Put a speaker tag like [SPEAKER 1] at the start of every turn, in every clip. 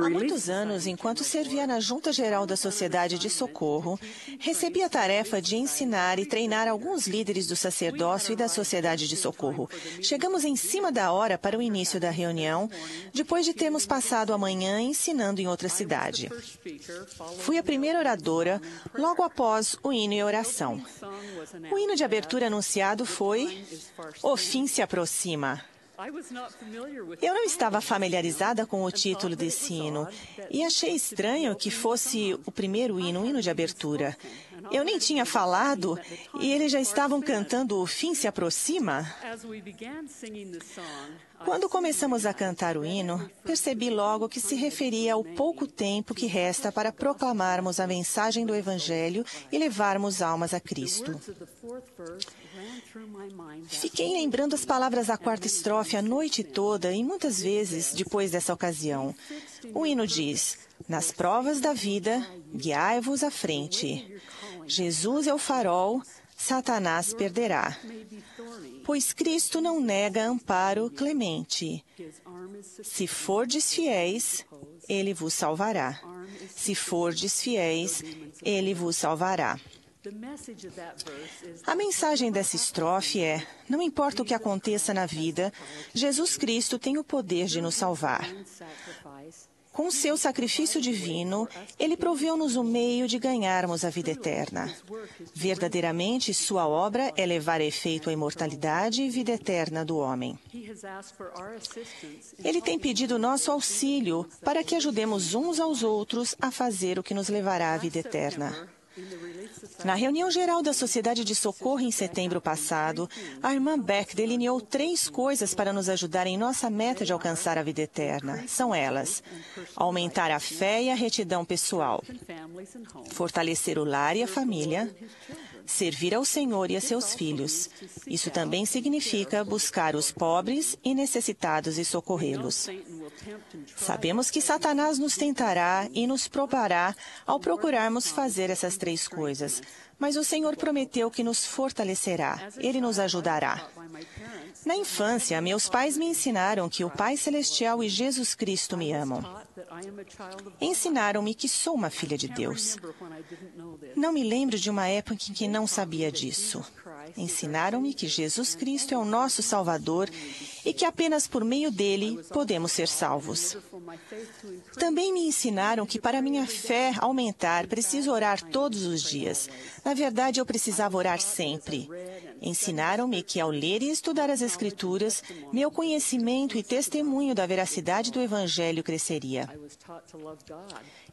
[SPEAKER 1] Há muitos anos, enquanto servia na Junta Geral da Sociedade de Socorro, recebi a tarefa de ensinar e treinar alguns líderes do sacerdócio e da Sociedade de Socorro. Chegamos em cima da hora para o início da reunião, depois de termos passado a manhã ensinando em outra cidade. Fui a primeira oradora, logo após o hino e oração. O hino de abertura anunciado foi "O fim se aproxima". Eu não estava familiarizada com o título desse hino e achei estranho que fosse o primeiro hino, o hino de abertura. Eu nem tinha falado e eles já estavam cantando "O fim se aproxima". Quando começamos a cantar o hino, percebi logo que se referia ao pouco tempo que resta para proclamarmos a mensagem do Evangelho e levarmos almas a Cristo. Fiquei lembrando as palavras da quarta estrofe a noite toda e muitas vezes depois dessa ocasião. O hino diz: "Nas provas da vida, guiai-vos à frente. Jesus é o farol, Satanás perderá. Pois Cristo não nega amparo clemente. Se fordes fiéis, Ele vos salvará. Se fordes fiéis, Ele vos salvará." A mensagem dessa estrofe é: não importa o que aconteça na vida, Jesus Cristo tem o poder de nos salvar. Com seu sacrifício divino, Ele proveu-nos o meio de ganharmos a vida eterna. Verdadeiramente, sua obra é levar a efeito a imortalidade e vida eterna do homem. Ele tem pedido nosso auxílio para que ajudemos uns aos outros a fazer o que nos levará à vida eterna. Na reunião geral da Sociedade de Socorro em setembro passado, a irmã Beck delineou 3 coisas para nos ajudar em nossa meta de alcançar a vida eterna. São elas: aumentar a fé e a retidão pessoal, fortalecer o lar e a família, servir ao Senhor e a seus filhos. Isso também significa buscar os pobres e necessitados e socorrê-los. Sabemos que Satanás nos tentará e nos provará ao procurarmos fazer essas 3 coisas, mas o Senhor prometeu que nos fortalecerá. Ele nos ajudará. Na infância, meus pais me ensinaram que o Pai Celestial e Jesus Cristo me amam. Ensinaram-me que sou uma filha de Deus. Não me lembro de uma época em que não sabia disso. Ensinaram-me que Jesus Cristo é o nosso Salvador e que apenas por meio dele podemos ser salvos. Também me ensinaram que para minha fé aumentar, preciso orar todos os dias. Na verdade, eu precisava orar sempre. Ensinaram-me que ao ler e estudar as Escrituras, meu conhecimento e testemunho da veracidade do Evangelho cresceria.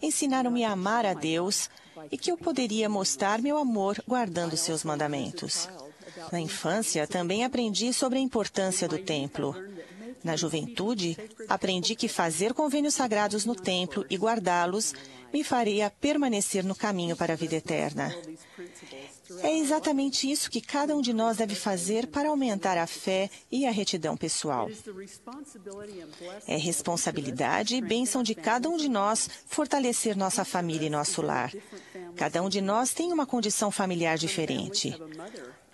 [SPEAKER 1] Ensinaram-me a amar a Deus e que eu poderia mostrar meu amor guardando seus mandamentos. Na infância, também aprendi sobre a importância do templo. Na juventude, aprendi que fazer convênios sagrados no templo e guardá-los me faria permanecer no caminho para a vida eterna. É exatamente isso que cada um de nós deve fazer para aumentar a fé e a retidão pessoal. É responsabilidade e bênção de cada um de nós fortalecer nossa família e nosso lar. Cada um de nós tem uma condição familiar diferente.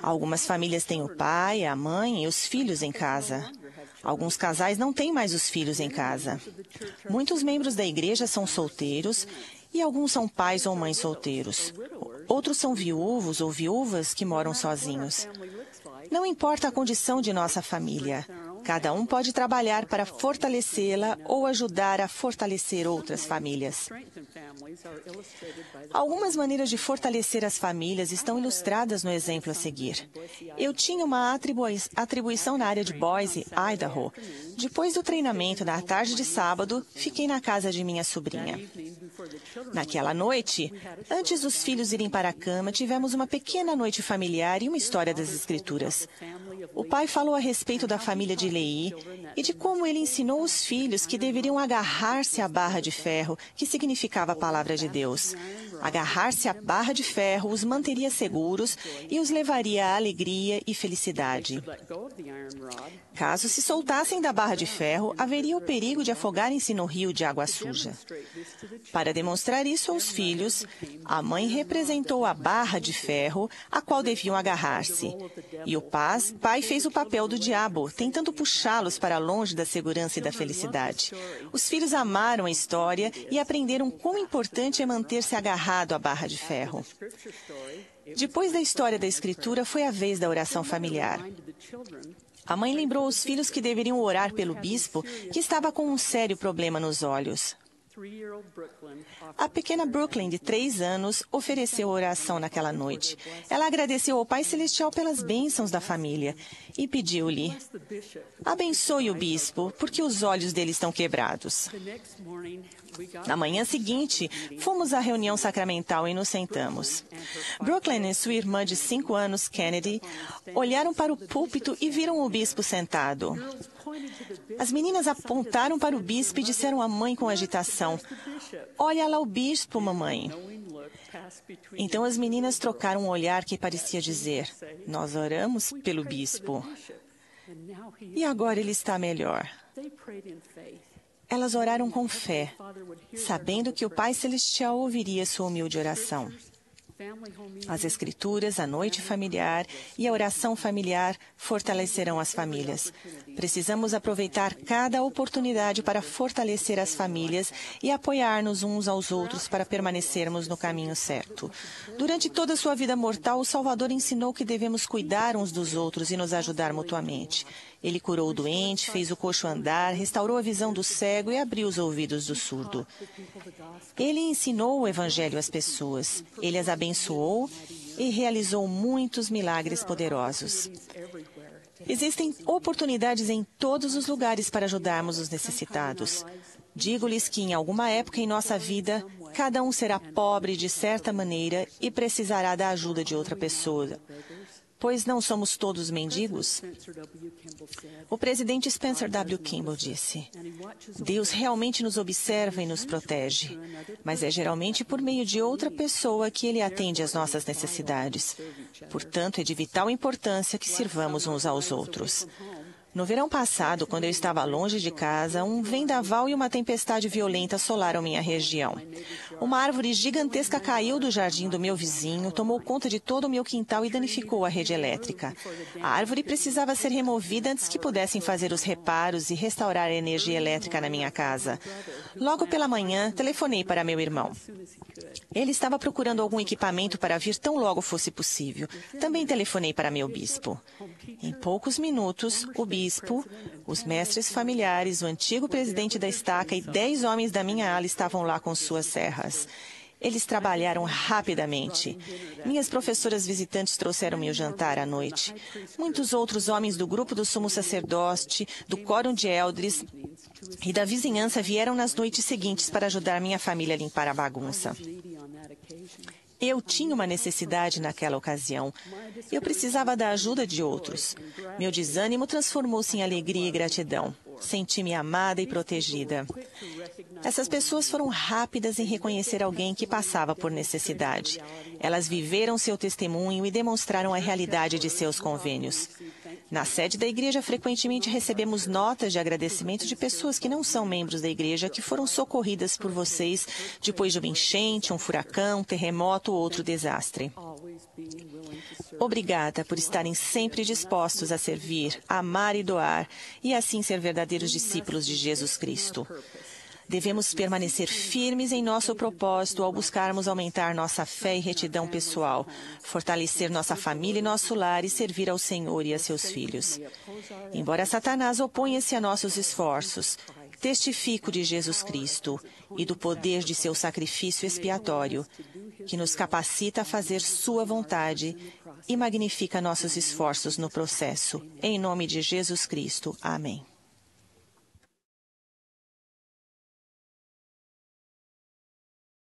[SPEAKER 1] Algumas famílias têm o pai, a mãe e os filhos em casa. Alguns casais não têm mais os filhos em casa. Muitos membros da igreja são solteiros e alguns são pais ou mães solteiros. Outros são viúvos ou viúvas que moram sozinhos. Não importa a condição de nossa família. Cada um pode trabalhar para fortalecê-la ou ajudar a fortalecer outras famílias. Algumas maneiras de fortalecer as famílias estão ilustradas no exemplo a seguir. Eu tinha uma atribuição na área de Boise, Idaho. Depois do treinamento, na tarde de sábado, fiquei na casa de minha sobrinha. Naquela noite, antes dos filhos irem para a cama, tivemos uma pequena noite familiar e uma história das Escrituras. O pai falou a respeito da família de Leí e de como ele ensinou os filhos que deveriam agarrar-se à barra de ferro, que significava a palavra de Deus. Agarrar-se à barra de ferro os manteria seguros e os levaria à alegria e felicidade. Caso se soltassem da barra de ferro, haveria o perigo de afogarem-se no rio de água suja. Para demonstrar isso aos filhos, a mãe representou a barra de ferro a qual deviam agarrar-se. E o pai fez o papel do diabo, tentando puxá-los para longe da segurança e da felicidade. Os filhos amaram a história e aprenderam quão importante é manter-se agarrado à barra de ferro. Depois da história da Escritura, foi a vez da oração familiar. A mãe lembrou aos filhos que deveriam orar pelo bispo, que estava com um sério problema nos olhos. A pequena Brooklyn, de 3 anos, ofereceu oração naquela noite. Ela agradeceu ao Pai Celestial pelas bênçãos da família e pediu-lhe: abençoe o bispo, porque os olhos dele estão quebrados. Na manhã seguinte, fomos à reunião sacramental e nos sentamos. Brooklyn e sua irmã de 5 anos, Kennedy, olharam para o púlpito e viram o bispo sentado. As meninas apontaram para o bispo e disseram à mãe com agitação: olha lá o bispo, mamãe. Então as meninas trocaram um olhar que parecia dizer: nós oramos pelo bispo. E agora ele está melhor. Elas oraram com fé, sabendo que o Pai Celestial ouviria sua humilde oração. As Escrituras, a noite familiar e a oração familiar fortalecerão as famílias. Precisamos aproveitar cada oportunidade para fortalecer as famílias e apoiar-nos uns aos outros para permanecermos no caminho certo. Durante toda a sua vida mortal, o Salvador ensinou que devemos cuidar uns dos outros e nos ajudar mutuamente. Ele curou o doente, fez o coxo andar, restaurou a visão do cego e abriu os ouvidos do surdo. Ele ensinou o Evangelho às pessoas. Ele as abençoou e realizou muitos milagres poderosos. Existem oportunidades em todos os lugares para ajudarmos os necessitados. Digo-lhes que em alguma época em nossa vida, cada um será pobre de certa maneira e precisará da ajuda de outra pessoa. Pois não somos todos mendigos? O presidente Spencer W. Kimball disse: Deus realmente nos observa e nos protege, mas é geralmente por meio de outra pessoa que Ele atende às nossas necessidades. Portanto, é de vital importância que sirvamos uns aos outros. No verão passado, quando eu estava longe de casa, um vendaval e uma tempestade violenta assolaram minha região. Uma árvore gigantesca caiu do jardim do meu vizinho, tomou conta de todo o meu quintal e danificou a rede elétrica. A árvore precisava ser removida antes que pudessem fazer os reparos e restaurar a energia elétrica na minha casa. Logo pela manhã, telefonei para meu irmão. Ele estava procurando algum equipamento para vir tão logo fosse possível. Também telefonei para meu bispo. Em poucos minutos, o bispo, os mestres familiares, o antigo presidente da estaca e 10 homens da minha ala estavam lá com suas serras. Eles trabalharam rapidamente. Minhas professoras visitantes trouxeram-me o jantar à noite. Muitos outros homens do grupo do sumo sacerdote, do quórum de eldres e da vizinhança vieram nas noites seguintes para ajudar minha família a limpar a bagunça. Eu tinha uma necessidade naquela ocasião. Eu precisava da ajuda de outros. Meu desânimo transformou-se em alegria e gratidão. Senti-me amada e protegida. Essas pessoas foram rápidas em reconhecer alguém que passava por necessidade. Elas viveram seu testemunho e demonstraram a realidade de seus convênios. Na sede da igreja, frequentemente recebemos notas de agradecimento de pessoas que não são membros da igreja que foram socorridas por vocês depois de uma enchente, um furacão, um terremoto ou outro desastre. Obrigada por estarem sempre dispostos a servir, a amar e doar, e assim ser verdadeiros discípulos de Jesus Cristo. Devemos permanecer firmes em nosso propósito ao buscarmos aumentar nossa fé e retidão pessoal, fortalecer nossa família e nosso lar e servir ao Senhor e a seus filhos. Embora Satanás oponha-se a nossos esforços, testifico de Jesus Cristo e do poder de seu sacrifício expiatório, que nos capacita a fazer sua vontade e magnifica nossos esforços no processo. Em nome de Jesus Cristo. Amém.